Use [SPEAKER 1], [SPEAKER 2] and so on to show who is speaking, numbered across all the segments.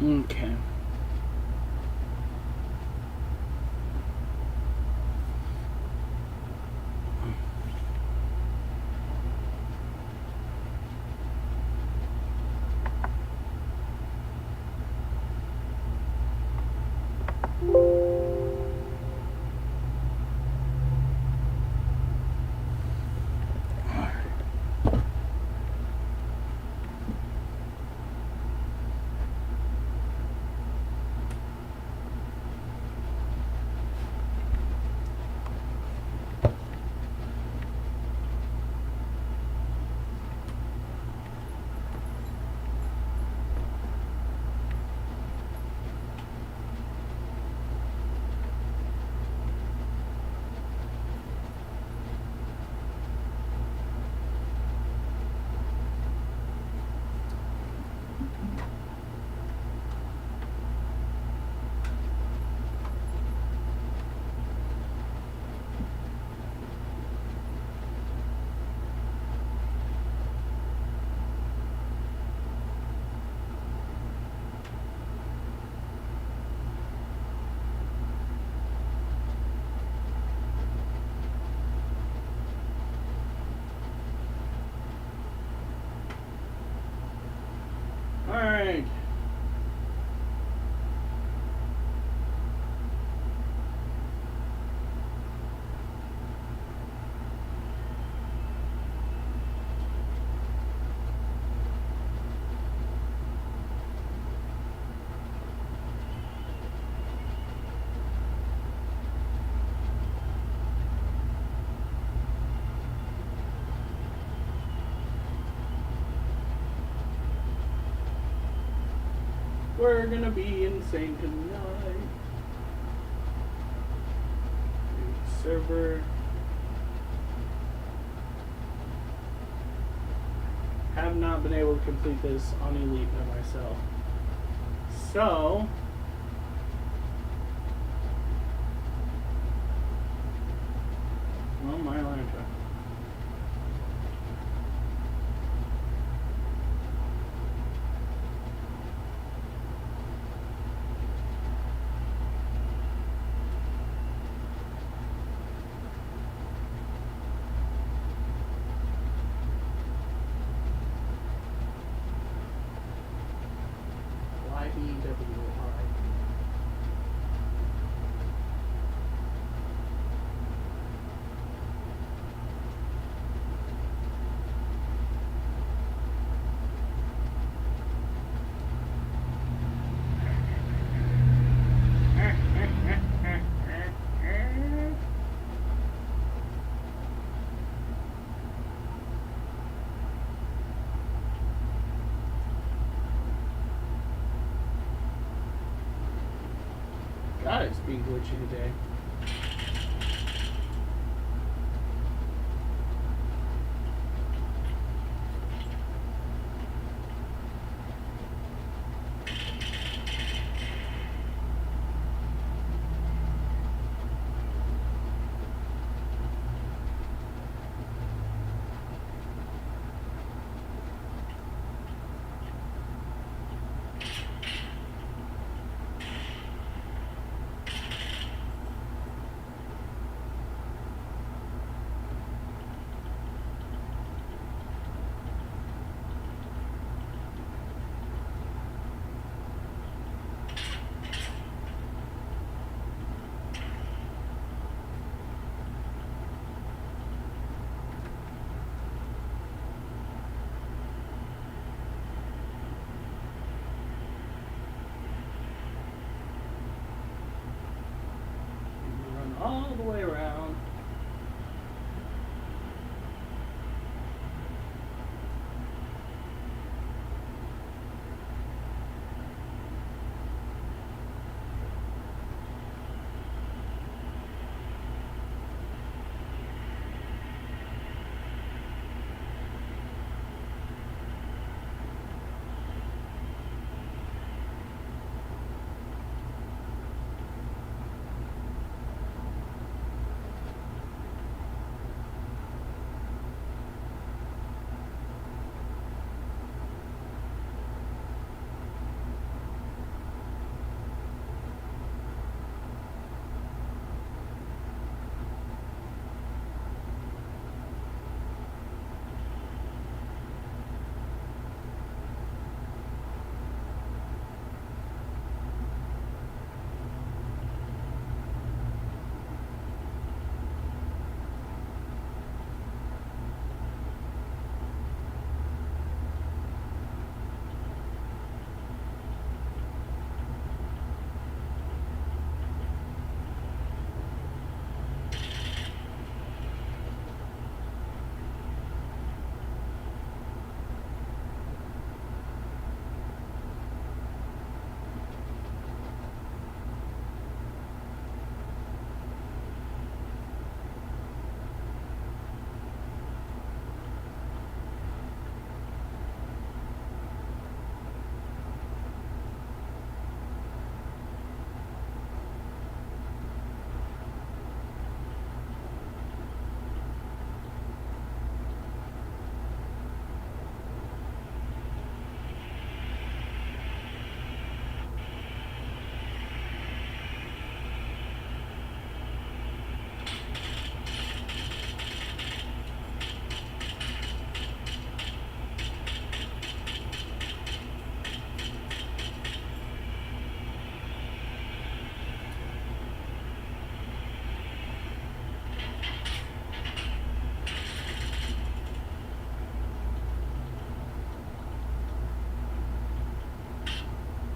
[SPEAKER 1] Okay. Alright. We're gonna be insane tonight. Server. Have not been able to complete this on Elite by myself. So, well, my alarm clock. YBWI. God, it's being glitchy today. Run all the way around.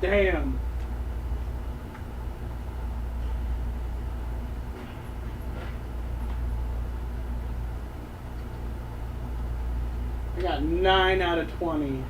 [SPEAKER 1] Damn. I got 9 out of 20.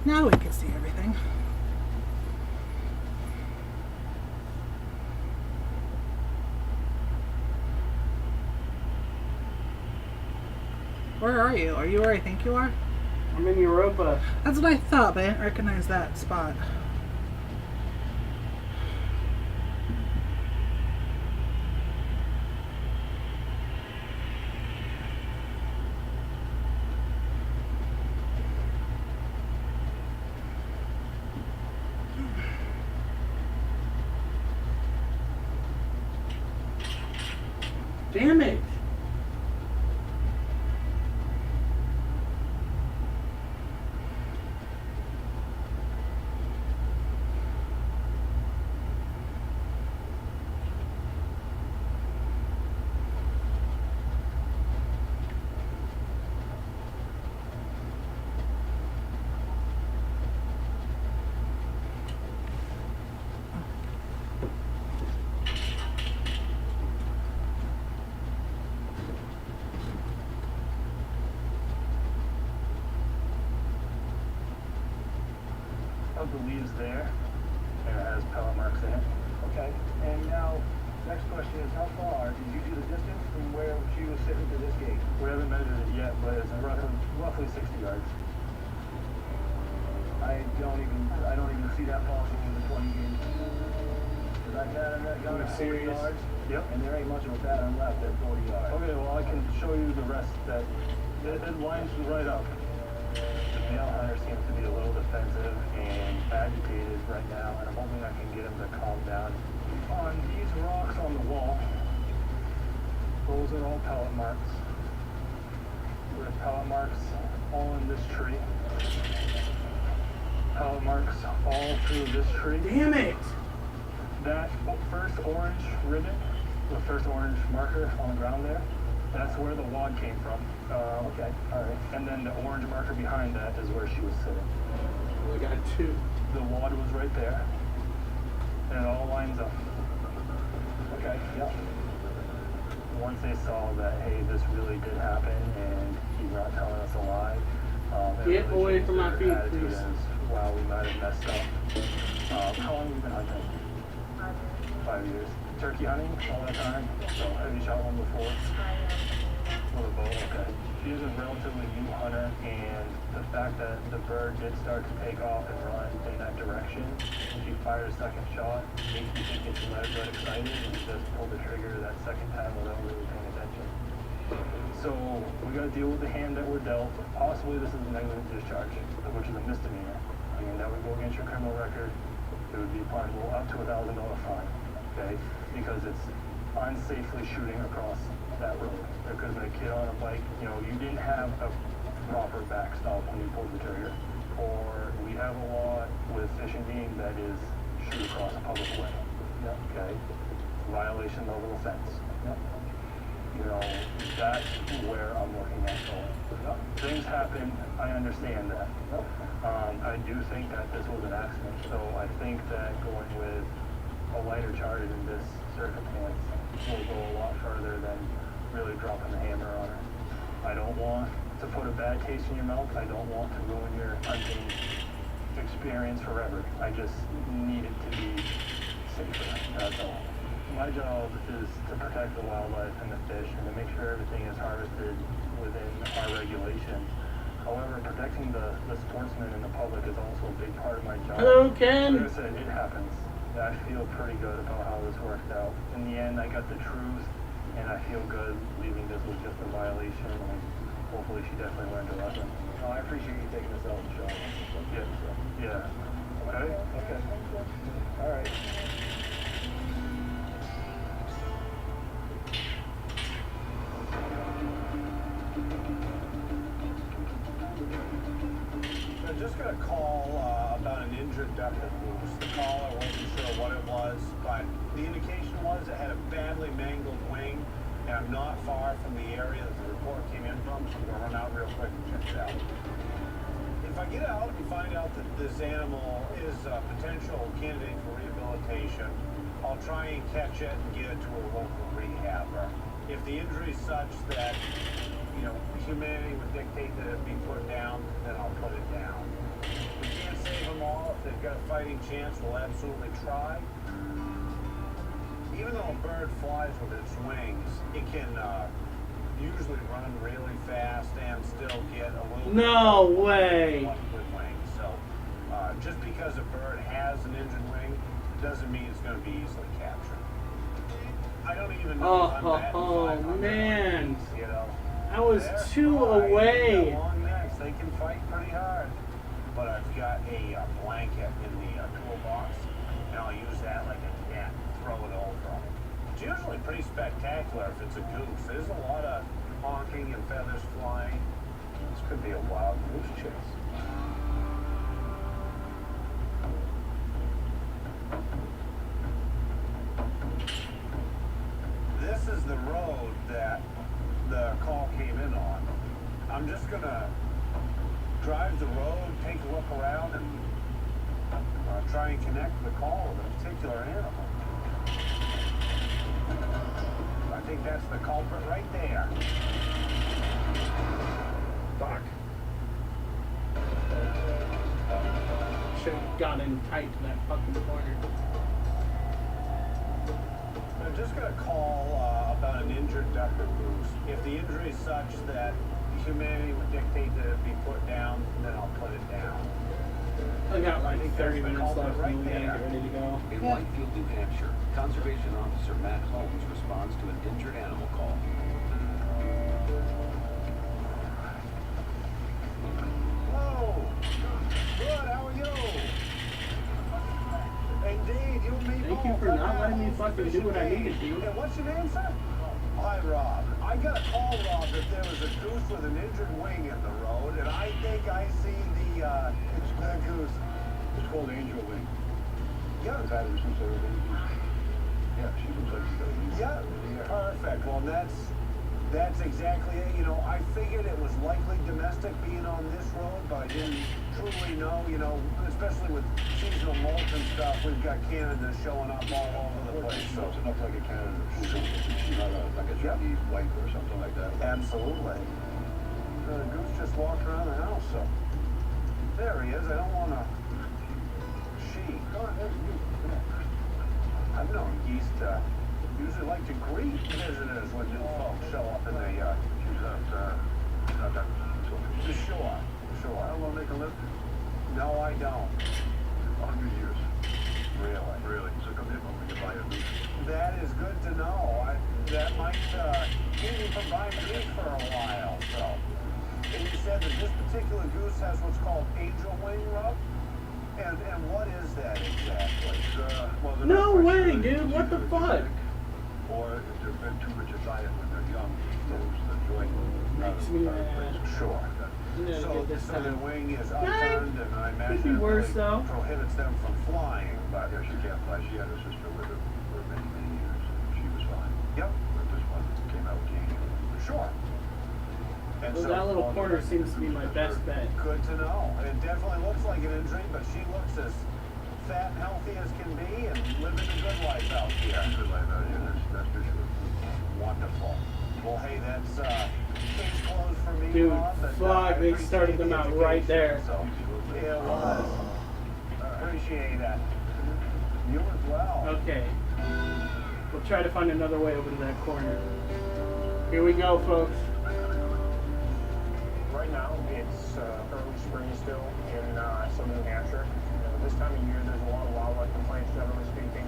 [SPEAKER 2] Now we can see everything. Where are you? Are you where I think you are?
[SPEAKER 1] I'm in Europa.
[SPEAKER 2] That's what I thought, but I didn't recognize that spot.
[SPEAKER 1] Damn it.
[SPEAKER 3] Of the leaves there, and it has pellet marks in it. Okay, and now, next question is how far did you do the distance from where she was sitting to this gate? We haven't measured it yet, but it's roughly 60 yards. I don't even see that falling in the 20 gauge. Cause I got that gun at 40 yards. Yep. And there ain't much of a pattern left at 40 yards. Okay, well I can show you the rest that it lines right up. The male hunter seems to be a little defensive and agitated right now, and I'm hoping I can get him to calm down. On these rocks on the wall, those are all pellet marks. There's pellet marks all in this tree. Pellet marks all through this tree.
[SPEAKER 1] Damn it.
[SPEAKER 3] That first orange ribbon, the first orange marker on the ground there, that's where the wad came from. Okay, alright. And then the orange marker behind that is where she was sitting.
[SPEAKER 1] We got 2.
[SPEAKER 3] The wad was right there. And it all lines up. Okay, yep. Once they saw that, hey, this really did happen and he's not telling us a lie,
[SPEAKER 1] Get
[SPEAKER 3] really
[SPEAKER 1] away
[SPEAKER 3] changed
[SPEAKER 1] from my
[SPEAKER 3] their
[SPEAKER 1] feet,
[SPEAKER 3] attitude
[SPEAKER 1] please.
[SPEAKER 3] as, wow, we might have messed up. How long have you been hunting? 5 years. Turkey hunting all that time? So have you shot one before? With a bow, okay. She is a relatively new hunter, and the fact that the bird did start to take off and run in that direction, and she fired a second shot, makes me think it's let her get excited and just pulled the trigger that second time without really paying attention. So we got to deal with the hand that we're dealt. Possibly this is a negligent discharge, which is a misdemeanor. I mean, that would go against your criminal record. It would be punishable up to $1,000 fine. Okay, because it's unsafely shooting across that road. There could have been a kid on a bike. You know, you didn't have a proper backstop when you pulled the trigger. Or we have a law with Fish and Game that is shoot across a public way. Yeah. Okay, violation level offense. Yeah. You know, that's where I'm looking at going. Things happen. I understand that. I do think that this was an accident. So I think that going with a lighter charge in this circumstance will go a lot further than really dropping the hammer on her. I don't want to put a bad taste in your mouth. I don't want to ruin your hunting experience forever. I just need it to be safer. That's all. My job is to protect the wildlife and the fish and to make sure everything is harvested within our regulations. However, protecting the sportsmen and the public is also a big part of my job.
[SPEAKER 1] Hello, Ken.
[SPEAKER 3] Like I said, it happens. I feel pretty good about how this worked out. In the end, I got the truth, and I feel good leaving this was just a violation. And hopefully, she definitely learned her lesson.
[SPEAKER 4] Oh, I appreciate you taking us out and showing us.
[SPEAKER 3] Yeah. Okay.
[SPEAKER 4] Okay. All right.
[SPEAKER 5] I'm just going to call about an injured duck that moves. The caller wasn't sure what it was, but the indication was it had a badly mangled wing, and I'm not far from the area that the report came in from, so I'm going to run out real quick and check it out. If I get out and find out that this animal is a potential candidate for rehabilitation, I'll try and catch it and get it to a local rehabber. If the injury is such that, you know, humanity would dictate that it be put down, then I'll put it down. We can't save them all. If they've got a fighting chance, we'll absolutely try. Even though a bird flies with its wings, it can usually run really fast and still get a little
[SPEAKER 1] No way.
[SPEAKER 5] with wings. So just because a bird has an injured wing doesn't mean it's going to be easily captured. I don't even know if I'm batting 500
[SPEAKER 1] man.
[SPEAKER 5] apiece, you know.
[SPEAKER 1] I was
[SPEAKER 5] They're
[SPEAKER 1] 2
[SPEAKER 5] fine. They've
[SPEAKER 1] away.
[SPEAKER 5] got long necks. They can fight pretty hard. But I've got a blanket in the toolbox, and I'll use that like a net, throw it over them. It's usually pretty spectacular if it's a goose. There's a lot of honking and feathers flying. This could be a wild goose chase. This is the road that the call came in on. I'm just gonna drive the road, take a look around, and try and connect the call with a particular animal. I think that's the culprit right there.
[SPEAKER 3] Fuck.
[SPEAKER 1] Should have gotten tight to that fucking corner.
[SPEAKER 5] I'm just going to call about an injured duck or goose. If the injury is such that humanity would dictate that it be put down, then I'll put it down.
[SPEAKER 1] I got like
[SPEAKER 5] think
[SPEAKER 1] 30
[SPEAKER 5] that's the
[SPEAKER 1] minutes
[SPEAKER 5] culprit
[SPEAKER 1] left
[SPEAKER 5] right
[SPEAKER 1] and we gotta
[SPEAKER 5] there.
[SPEAKER 1] get ready to go.
[SPEAKER 6] In Whitefield, New Hampshire, Conservation Officer Matt Holmes responds to an injured animal call.
[SPEAKER 5] Hello. Good, how are you? Indeed, you and me
[SPEAKER 1] Thank
[SPEAKER 5] both.
[SPEAKER 1] you for not
[SPEAKER 5] Hi,
[SPEAKER 1] letting me
[SPEAKER 5] Holmes,
[SPEAKER 1] fucking do what I need to do.
[SPEAKER 5] And what's your name, sir? Hi, Rob. I got a call, Rob, that there was a goose with an injured wing in the road, and I think I see the goose.
[SPEAKER 4] It's called Angel Wing.
[SPEAKER 5] Yeah.
[SPEAKER 4] I've had her since I was 18. Yeah, she looks like she's got a new
[SPEAKER 5] Yeah, perfect. Well, that's exactly it. You know, I figured it was likely domestic being on this road, but I didn't truly know, you know, especially with seasonal molt and stuff, we've got Canada showing up all over the place.
[SPEAKER 4] So
[SPEAKER 5] So,
[SPEAKER 4] it's enough like a Canada. She's not like a Chinese white or something like that.
[SPEAKER 5] absolutely. The goose just walked around the house, so. There he is. I don't want to. She.
[SPEAKER 4] Oh, there's you. Come on.
[SPEAKER 5] I've known geese to usually like to greet visitors when new folks show up in the yard.
[SPEAKER 4] She's not that. So,
[SPEAKER 5] Sure.
[SPEAKER 4] I don't want to make a live.
[SPEAKER 5] No, I don't.
[SPEAKER 4] 100 years.
[SPEAKER 5] Really.
[SPEAKER 4] Really. So come here, we can buy a goose.
[SPEAKER 5] That is good to know. That might keep me from buying meat for a while. So, and you said that this particular goose has what's called angel wing rub. And what is that exactly?
[SPEAKER 4] Well, they're
[SPEAKER 1] No
[SPEAKER 4] not
[SPEAKER 1] way,
[SPEAKER 4] fresh,
[SPEAKER 1] dude. What the
[SPEAKER 4] it's
[SPEAKER 1] fuck?
[SPEAKER 4] either or if they've been too rich a diet when they're young, those the joint
[SPEAKER 1] Makes me mad.
[SPEAKER 5] Sure.
[SPEAKER 1] Yeah,
[SPEAKER 5] So,
[SPEAKER 1] get this
[SPEAKER 5] so the
[SPEAKER 1] time.
[SPEAKER 5] wing is upturned, and I imagine
[SPEAKER 1] be
[SPEAKER 5] it
[SPEAKER 1] worse,
[SPEAKER 5] really
[SPEAKER 1] though.
[SPEAKER 5] prohibits them from flying. But
[SPEAKER 4] Yeah, she can't fly. She had her sister with her for many, many years. She was fine.
[SPEAKER 5] yep,
[SPEAKER 4] But this one came out king.
[SPEAKER 5] sure. And
[SPEAKER 1] Well,
[SPEAKER 5] so,
[SPEAKER 1] that little corner seems to be my best bet.
[SPEAKER 5] good to know. It definitely looks like an injury, but she looks as fat and healthy as can be and living a good life out here.
[SPEAKER 4] Good life out here, that's for sure.
[SPEAKER 5] Wonderful. Well, hey, that's case closed for me,
[SPEAKER 1] Dude,
[SPEAKER 5] Rob. But,
[SPEAKER 1] fuck,
[SPEAKER 5] I
[SPEAKER 1] they
[SPEAKER 5] appreciate
[SPEAKER 1] started
[SPEAKER 5] the
[SPEAKER 1] them out right
[SPEAKER 5] education,
[SPEAKER 1] there.
[SPEAKER 5] So, yeah, it was. Appreciate that. You as well.
[SPEAKER 1] Okay. We'll try to find another way over to that corner. Here we go, folks.
[SPEAKER 3] right now it's early spring still in southern New Hampshire. This time of year, there's a lot of wildlife complaints, generally speaking.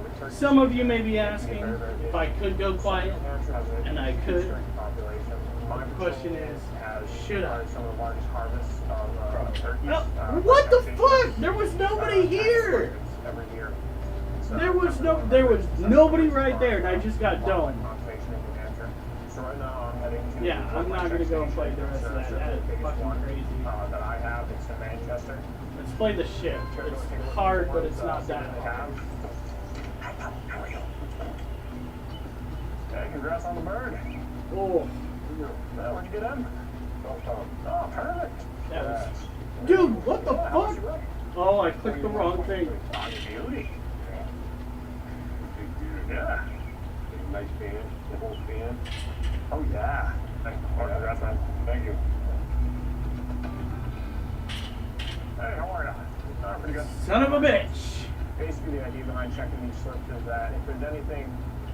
[SPEAKER 3] With turkeys,
[SPEAKER 1] Some of you may be
[SPEAKER 3] it can
[SPEAKER 1] asking
[SPEAKER 3] get very, very busy.
[SPEAKER 1] if I could go quiet,
[SPEAKER 3] New Hampshire has a
[SPEAKER 1] and I
[SPEAKER 3] huge
[SPEAKER 1] could.
[SPEAKER 3] turkey population. My
[SPEAKER 1] The question
[SPEAKER 3] patrol
[SPEAKER 1] is,
[SPEAKER 3] has
[SPEAKER 1] should I?
[SPEAKER 3] probably some of the largest harvests of turkeys.
[SPEAKER 1] No, what the
[SPEAKER 3] by
[SPEAKER 1] fuck? There was nobody here.
[SPEAKER 3] Every year.
[SPEAKER 1] There was nobody right there, and I just got done.
[SPEAKER 3] Conservation in New Hampshire. So right now I'm heading to.
[SPEAKER 1] Yeah, I'm not gonna go and play the rest of that. That is fucking crazy.
[SPEAKER 3] That I have. It's in Manchester.
[SPEAKER 1] Let's play the shit. It's hard, but it's not that hard.
[SPEAKER 3] Hey, congrats on the bird.
[SPEAKER 1] Oh,
[SPEAKER 3] Where'd you get him? Oh, perfect.
[SPEAKER 1] that was. Dude, what the
[SPEAKER 3] Yeah, how's
[SPEAKER 1] fuck?
[SPEAKER 3] your leg?
[SPEAKER 1] Oh, I clicked the wrong thing.
[SPEAKER 3] Oh, you beauty.
[SPEAKER 4] Big beard.
[SPEAKER 3] Yeah.
[SPEAKER 4] Nice band, the whole band.
[SPEAKER 3] Oh, yeah. Thank you. Oh, congrats, man.
[SPEAKER 4] Thank you.
[SPEAKER 3] Hey, how are you? Oh, pretty good.
[SPEAKER 1] Son of a bitch.
[SPEAKER 3] Basically, the idea behind checking these slips is that if there's anything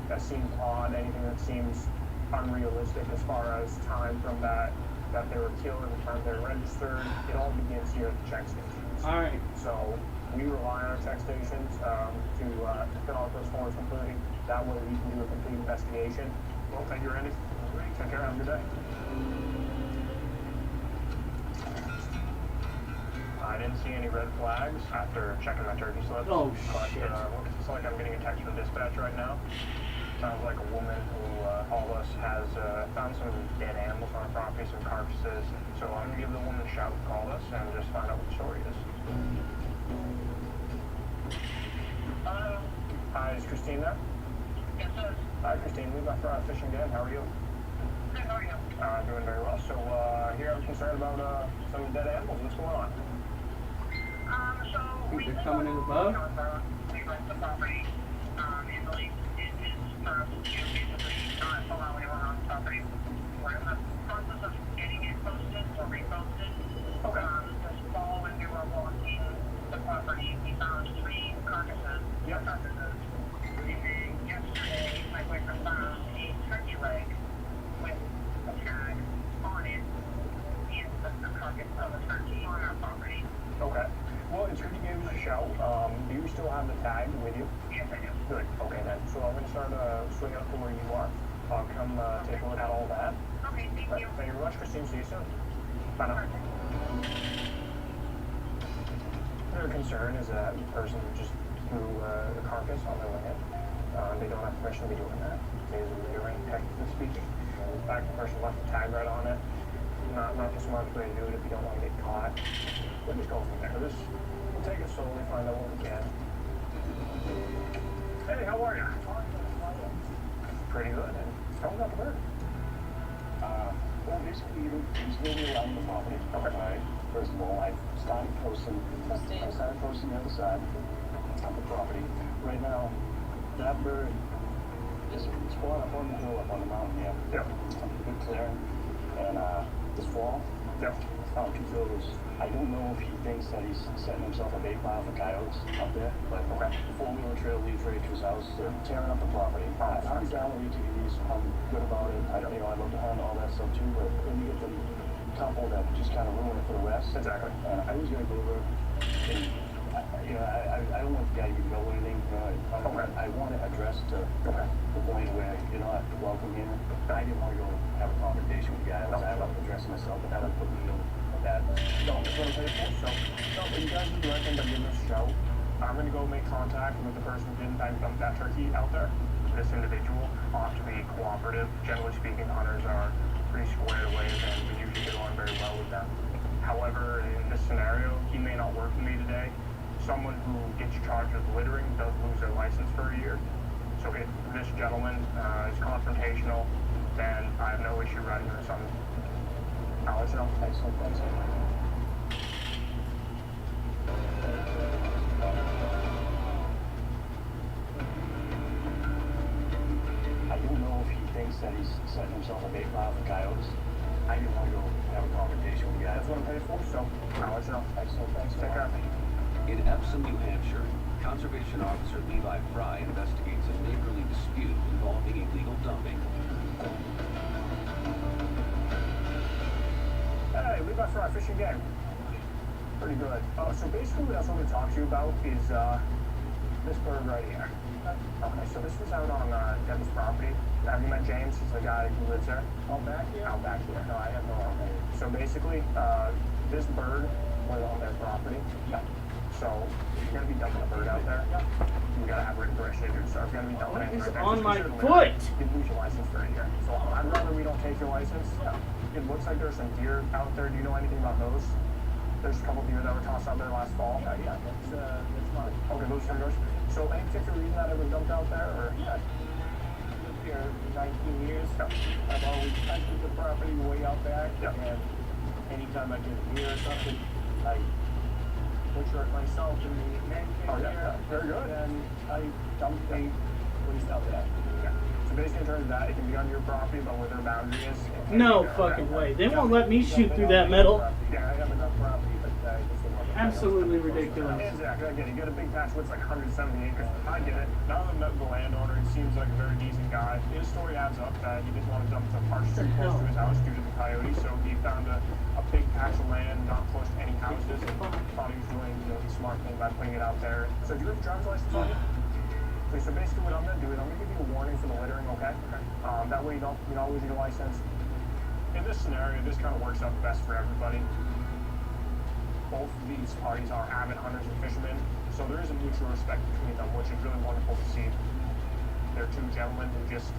[SPEAKER 3] that seems odd, anything that seems unrealistic as far as time from that they were killed and the time they're registered, it all begins here at the check stations.
[SPEAKER 1] All right.
[SPEAKER 3] So we rely on our check stations to fill out those forms completely. That way we can do a complete investigation. Well, thank you, Randy. Take care. Have a good day. I didn't see any red flags after checking my turkey slips.
[SPEAKER 1] Oh,
[SPEAKER 3] but,
[SPEAKER 1] shit.
[SPEAKER 3] It's like I'm getting a text from dispatch right now. Sounds like a woman who called us has found some dead animals on her property, some carcasses. So I'm gonna give the woman a shout who called us and just find out what the story is. Hi, is Christine there?
[SPEAKER 7] Yes, sir.
[SPEAKER 3] Hi, Christine. We left for our fishing again. How are you?
[SPEAKER 7] Good, how are you?
[SPEAKER 3] Doing very well. So here I'm concerned about some dead animals. What's going on?
[SPEAKER 7] So we
[SPEAKER 1] They're coming in above?
[SPEAKER 7] We rent the property, and the lease is for us to basically not allow anyone on the property. We're in the process of getting it posted or reposted.
[SPEAKER 3] Okay.
[SPEAKER 7] This fall when we were walking the property, we found 3 carcasses.
[SPEAKER 3] Yep.
[SPEAKER 7] Carcasses. And then yesterday, my boyfriend found a turkey leg with a tag on it and the carcass of a turkey on our property.
[SPEAKER 3] Okay. Well, it's good you gave us a shout. Do you still have the tag with you?
[SPEAKER 7] Yes, I do.
[SPEAKER 3] Good. Okay, then. So I'm going to start swinging up to where you are. I'll come take a look at all that.
[SPEAKER 7] Okay, thank
[SPEAKER 3] Right.
[SPEAKER 7] you.
[SPEAKER 3] Thank you very much, Christine. See you soon. Bye now. Their concern is that the person just threw the carcass on their land. They don't have permission to be doing that. It is illegal, technically speaking. In fact, the person left the tag right on it. Not the smartest way to do it if you don't want to get caught. We'll just go from there. We'll take it slowly, find out what we can. Hey, how are you? Pretty good. And tell me about the bird.
[SPEAKER 8] Well, basically, he's living around the property.
[SPEAKER 3] Okay.
[SPEAKER 8] Right. First of all, I started posting the other side of the property. Right now, that bird is spawning up on the hill up on the mountain here.
[SPEAKER 3] Yep.
[SPEAKER 8] Good clearing. And this fall,
[SPEAKER 3] Yep.
[SPEAKER 8] found 2 photos. I don't know if he thinks that he's setting himself a bait pile for coyotes up there, but the 4-wheeler trail leads right to his house. They're tearing up the property. I'm down with ATVs. I'm good about it. I love to hunt all that stuff too, but when you get the couple that just kind of ruin it for the rest.
[SPEAKER 3] Exactly.
[SPEAKER 8] And I was gonna go over and, I don't want the guy to get or anything. I want it addressed to the point where you're not welcome here. I didn't want to go have a confrontation with the guy. I was addressing myself, but that would put me in a bad.
[SPEAKER 3] No, that's what I'm saying. So, you guys do the right thing by giving us a shout. I'm going to go make contact with the person who didn't dump that turkey out there. This individual ought to be cooperative. Generally speaking, hunters are pretty squared away and we usually get on very well with them. However, in this scenario, he may not work for me today. Someone who gets charged with littering does lose their license for a year. So if this gentleman is confrontational, then I have no issue writing this on. I'll let you know.
[SPEAKER 8] Excellent. Thanks. I don't know if he thinks that he's setting himself a bait pile for coyotes. I didn't want to go have a confrontation with the guy.
[SPEAKER 3] That's what I'm paid for, so I'll let you know.
[SPEAKER 8] Excellent. Thanks.
[SPEAKER 3] Take care.
[SPEAKER 6] In Epsom, New Hampshire, Conservation Officer Levi Fry investigates a neighborly dispute involving illegal dumping.
[SPEAKER 3] Hey, Levi Fry, fishing game. Pretty good. So basically what I was going to talk to you about is this bird right here. Okay, so this was out on Devin's property. Have you met James? He's the guy who lives there. Out back here? Out back here. No, I have no idea. So basically, this bird was on their property. Yeah. So if you're going to be dumping a bird out there, you got to have written permission to do so. If you're going to be dumping
[SPEAKER 1] What
[SPEAKER 3] it
[SPEAKER 1] is
[SPEAKER 3] right there,
[SPEAKER 1] on
[SPEAKER 3] it's
[SPEAKER 1] my
[SPEAKER 3] considered
[SPEAKER 1] foot?
[SPEAKER 3] litter. You lose your license for a year. So I'd rather we don't take your license. It looks like there's some deer out there. Do you know anything about those? There's a couple deer that were tossed out there last fall. Yeah, that's fine. Okay, those are yours. So any particular reason that it was dumped out there, or? Yeah. Lived here 19 years. I've always hunted the property way out back. And anytime I get a deer or something, I butcher it myself in the man cave there. Very good. And I dump a waste out there. Yeah. So basically in terms of that, it can be on your property, but where their boundary is.
[SPEAKER 1] No fucking way. They won't let me shoot through that metal.
[SPEAKER 3] Yeah, I have enough property, but just the one.
[SPEAKER 1] Absolutely ridiculous.
[SPEAKER 3] Exactly. I get it. You got a big patch what's like 170 acres. I get it. Now that I've met the landowner, he seems like a very decent guy. His story adds up that he didn't want to dump the parts too close to his house due to the coyote, so he found a big patch of land not close to any houses and thought he was doing the smart thing by putting it out there. So do you have a driver's license on you? Okay, so basically what I'm going to do is I'm going to give you a warning for the littering, okay? That way you don't lose your license. In this scenario, this kind of works out best for everybody. Both of these parties are avid hunters and fishermen, so there is a mutual respect between them, which is really wonderful to see. They're two gentlemen who just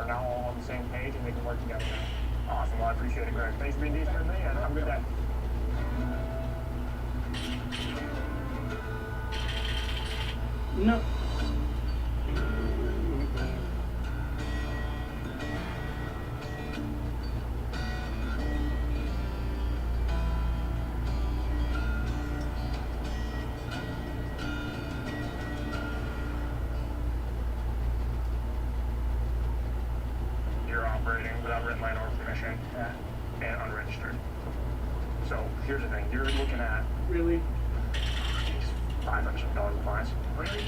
[SPEAKER 3] are now all on the same page and they can work together now. Awesome, well I appreciate it, Greg. Thanks for being decent with me and have a good day.
[SPEAKER 1] No.
[SPEAKER 3] You're operating without written line or permission and unregistered. So here's the thing, you're looking at
[SPEAKER 1] Really?
[SPEAKER 3] $500 fines. Really?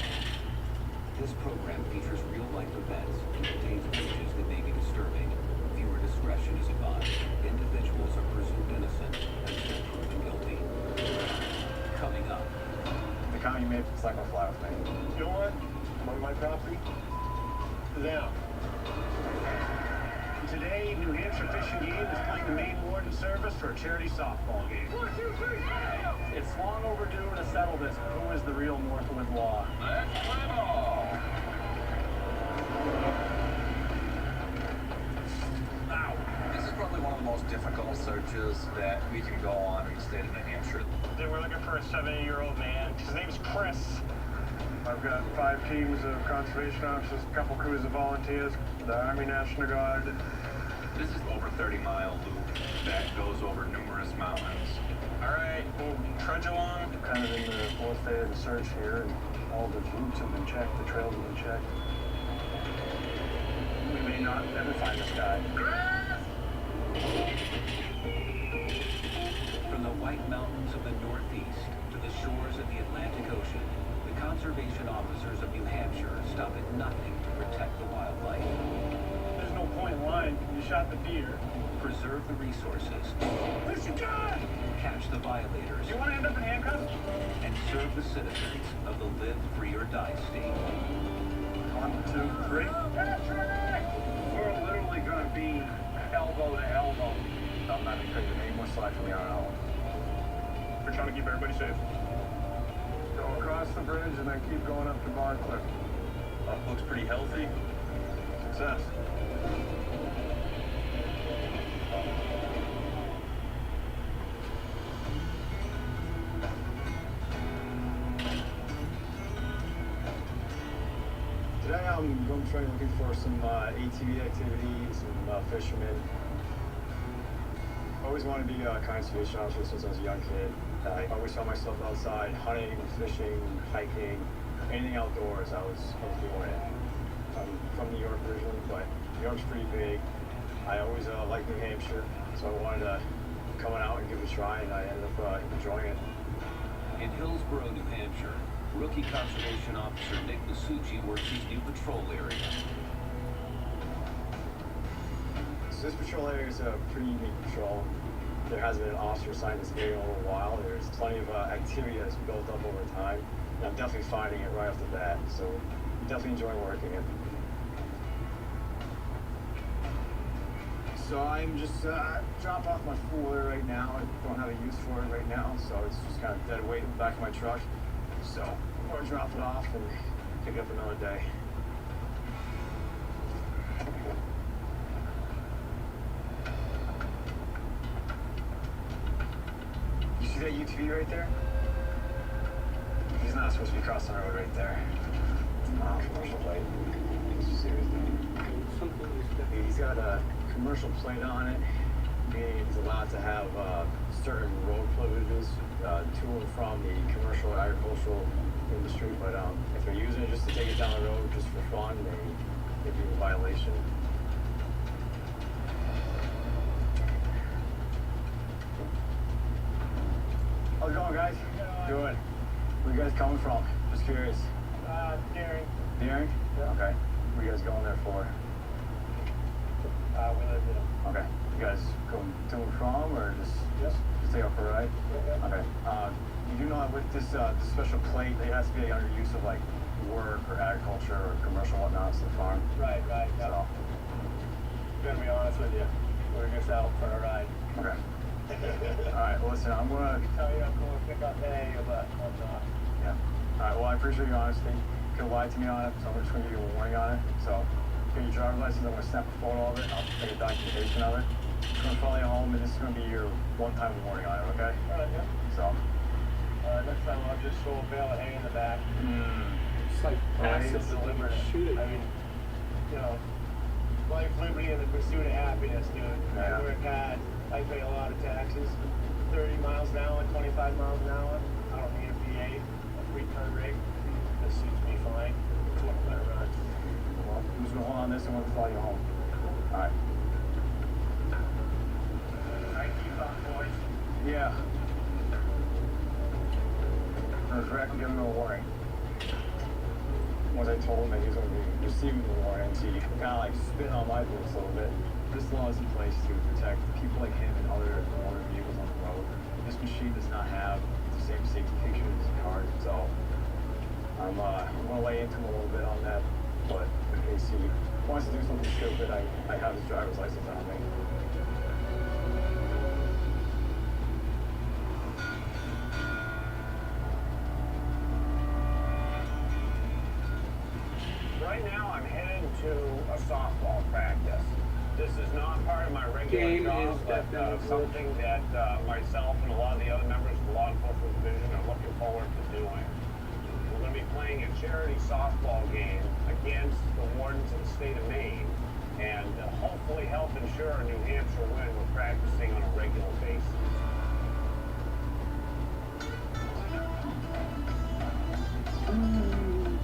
[SPEAKER 6] This program features real-life events and contains images that may be disturbing. Viewer discretion is advised. Individuals are presumed innocent until proven guilty. Coming up.
[SPEAKER 3] The comment you made, it's like a fly with me. You know what? I'm on my property. Now. Today, New Hampshire Fishing Game is playing the main warden service for a charity softball game. 1, 2, 3, it's long overdue to settle this. Who is the real Northwood Law? Let's play ball.
[SPEAKER 9] Now, this is probably one of the most difficult searches that we can go on in the state of New Hampshire.
[SPEAKER 3] Then we're looking for a 70-year-old man. His name's Chris. I've got 5 teams of conservation officers, a couple crews of volunteers, the Army National Guard.
[SPEAKER 9] This is over 30-mile loop that goes over numerous mountains.
[SPEAKER 3] All right, we'll trudge along. Kind of in the 4th day of the search here, and all the routes have been checked, the trails have been checked. We may not ever find this guy.
[SPEAKER 6] From the White Mountains of the Northeast to the shores of the Atlantic Ocean, the conservation officers of New Hampshire stop at nothing to protect the wildlife.
[SPEAKER 3] There's no point in lying. You shot the deer.
[SPEAKER 6] Preserve the resources.
[SPEAKER 3] Where's your gun?
[SPEAKER 6] Catch the violators.
[SPEAKER 3] You want to end up in handcuffs?
[SPEAKER 6] And serve the citizens of the Live Free or Die state.
[SPEAKER 3] 1, 2, 3. Patrick!
[SPEAKER 5] We're literally going to be elbow to elbow.
[SPEAKER 3] I'm not even crazy. Any more slide from here on out. We're trying to keep everybody safe. Go across the bridge and then keep going up to Bar Cliff. Looks pretty healthy. Success. Today I'm going to try looking for some ATV activity, some fishermen. I always wanted to be a conservation officer since I was a young kid. I always saw myself outside hunting, fishing, hiking, anything outdoors. I was doing it. I'm from New York originally, but New York's pretty big. I always liked New Hampshire, so I wanted to come out and give it a try, and I ended up enjoying it.
[SPEAKER 6] In Hillsborough, New Hampshire, rookie conservation officer Nick Masucci works his new patrol area.
[SPEAKER 3] So this patrol area is a pretty unique patrol. there hasn't been an officer assigned this area in a little while. There's plenty of activity that's built up over time, and I'm definitely finding it right off the bat. So I'm definitely enjoying working it. So I'm just dropping off my cooler right now. I don't have a use for it right now, so it's just kind of dead weight in the back of my truck. So I'm going to drop it off and pick it up another day. You see that UTV right there? He's not supposed to be crossing the road right there. It's not a commercial plate. Seriously. He's got a commercial plate on it, meaning he's allowed to have certain road privileges to and from the commercial agricultural industry, but if they're using it just to take it down the road just for fun, they'd be in violation. How's it going, guys? Good. Where you guys coming from? Just curious.
[SPEAKER 5] Daring.
[SPEAKER 3] Deering?
[SPEAKER 5] Yeah.
[SPEAKER 3] Okay. Where you guys going there for?
[SPEAKER 5] We live here.
[SPEAKER 3] Okay. You guys going to and from, or just take off for a ride?
[SPEAKER 5] Yeah.
[SPEAKER 3] Okay. You do know that with this special plate, it has to be under use of like work or agriculture or commercial whatnot, it's the farm.
[SPEAKER 5] Right, yeah.
[SPEAKER 3] So,
[SPEAKER 5] Gonna be honest with you. We're just out for a ride.
[SPEAKER 3] okay. All right. Well, listen, I'm gonna.
[SPEAKER 5] Tell you I'm going to pick up hay, but I'm not.
[SPEAKER 3] Yeah. All right. Well, I appreciate your honesty. You could lie to me on it, so I'm just gonna give you a warning on it. So, get your driver's license. I'm gonna snap a photo of it. I'll take a documentation of it. I'm gonna follow you home, and this is gonna be your one-time warning on it. Okay?
[SPEAKER 5] All right, yeah.
[SPEAKER 3] So.
[SPEAKER 5] Next time I'll just throw a bale of hay in the back.
[SPEAKER 1] It's like passive
[SPEAKER 5] Deliberate.
[SPEAKER 1] shooting.
[SPEAKER 5] I mean, you know, life, liberty, and the pursuit of happiness, dude.
[SPEAKER 3] Yeah.
[SPEAKER 5] I work hard. I pay a lot of taxes. 30 miles an hour, 25 miles an hour. I don't need a PA, a 3-ton rig. This suits me fine. It's what I'm gonna run.
[SPEAKER 3] Well, I'm just gonna hold on this and I'm gonna follow you home. All right.
[SPEAKER 5] I keep up, boys.
[SPEAKER 3] Yeah. I was correct, giving him a warning. Once I told him that he was going to be receiving the warrant, he kind of like spit on my boots a little bit. This law is in place to protect people like him and other motor vehicles on the road. This machine does not have the same safety features as a car, so I'm going to lay into him a little bit on that. But in case he wants to do something stupid, I have his driver's license on me.
[SPEAKER 5] Right now, I'm heading to a softball practice. This is not part of my regular
[SPEAKER 1] Game
[SPEAKER 5] job,
[SPEAKER 1] is
[SPEAKER 5] but
[SPEAKER 1] definitely
[SPEAKER 5] something that myself and a lot of the other members of the law enforcement division are looking forward to doing. We're going to be playing a charity softball game against the wardens of the state of Maine, and hopefully help ensure a New Hampshire win. We're practicing on a regular basis.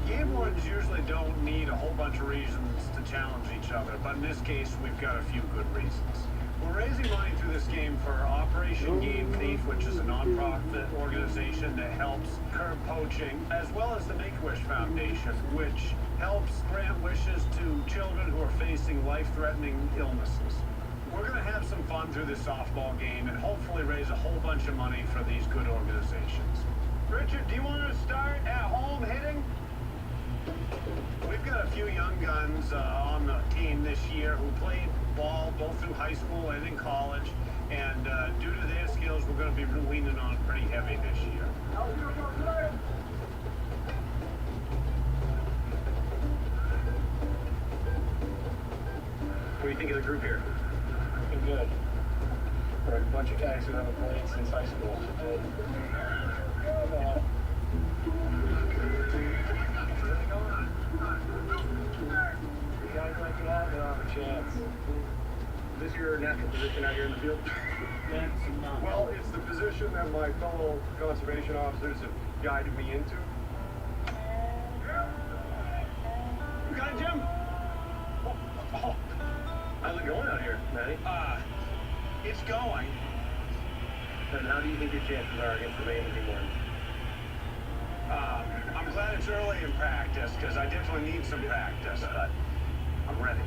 [SPEAKER 5] Game wardens usually don't need a whole bunch of reasons to challenge each other, but in this case, we've got a few good reasons. We're raising money through this game for Operation Game Thief, which is a nonprofit organization that helps curb poaching, as well as the Make-A-Wish Foundation, which helps grant wishes to children who are facing life-threatening illnesses. We're going to have some fun through this softball game and hopefully raise a whole bunch of money for these good organizations. Richard, do you want to start at home hitting? We've got a few young guns on the team this year who played ball both through high school and in college, and due to their skills, we're going to be leaning on pretty heavy this year.
[SPEAKER 3] What do you think of the group here?
[SPEAKER 5] Looking good.
[SPEAKER 3] We're a bunch of guys who haven't played since high school.
[SPEAKER 5] Guys like that, they'll have a chance.
[SPEAKER 3] Is this your natural position out here in the field?
[SPEAKER 1] That's not.
[SPEAKER 4] Well, it's the position that my fellow conservation officers have guided me into.
[SPEAKER 3] You got it, Jim? Oh. How's it going out here, Matty?
[SPEAKER 5] It's going.
[SPEAKER 3] And how do you think your chances are against the Maine anymore?
[SPEAKER 5] I'm glad it's early in practice, because I definitely need some practice, but I'm ready.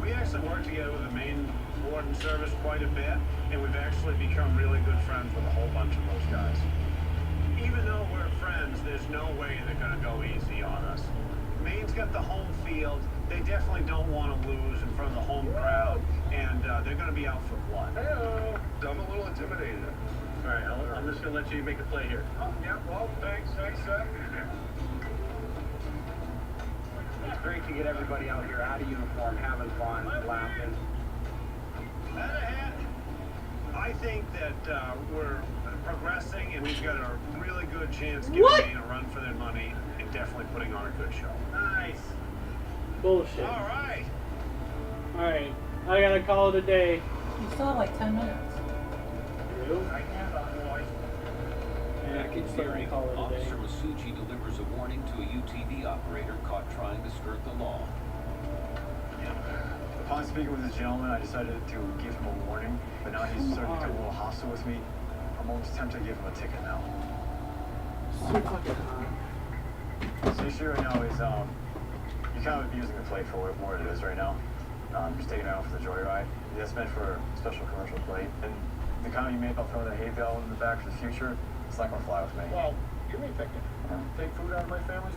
[SPEAKER 5] We actually work together with the Maine Warden Service quite a bit, and we've actually become really good friends with a whole bunch of those guys. Even though we're friends, there's no way they're going to go easy on us. Maine's got the home field. They definitely don't want to lose in front of the home crowd, and they're going to be out for blood.
[SPEAKER 3] Hello. I'm a little intimidated.
[SPEAKER 5] All right, I'm just going to let you make a play here.
[SPEAKER 3] Oh, yeah, well, thanks, sir.
[SPEAKER 5] It's great to get everybody out here out of uniform, having fun, laughing. I think that we're progressing, and we've got a really good chance giving Maine a run for their money and definitely putting on a good show. Nice.
[SPEAKER 1] Bullshit.
[SPEAKER 5] All right.
[SPEAKER 1] Alright, I gotta call it a day.
[SPEAKER 2] You still have like 10 minutes.
[SPEAKER 1] You?
[SPEAKER 6] Back in
[SPEAKER 1] still gonna
[SPEAKER 6] hearing,
[SPEAKER 1] call it a day.
[SPEAKER 6] Officer Masucci delivers a warning to a UTV operator caught trying to skirt the law.
[SPEAKER 8] Upon speaking with this gentleman, I decided to give him a warning, but now he's starting to get a little hostile with me. I'm almost tempted to give him a ticket now.
[SPEAKER 1] So fucking hot.
[SPEAKER 8] The issue right now is, you're kind of abusing the plate for what it is right now. Just taking it out for the joyride. That's meant for a special commercial plate. And the comment you made about throwing the hay bale in the back for the future, it's not going to fly with me.
[SPEAKER 3] Well, give me a ticket. Take food out of my family's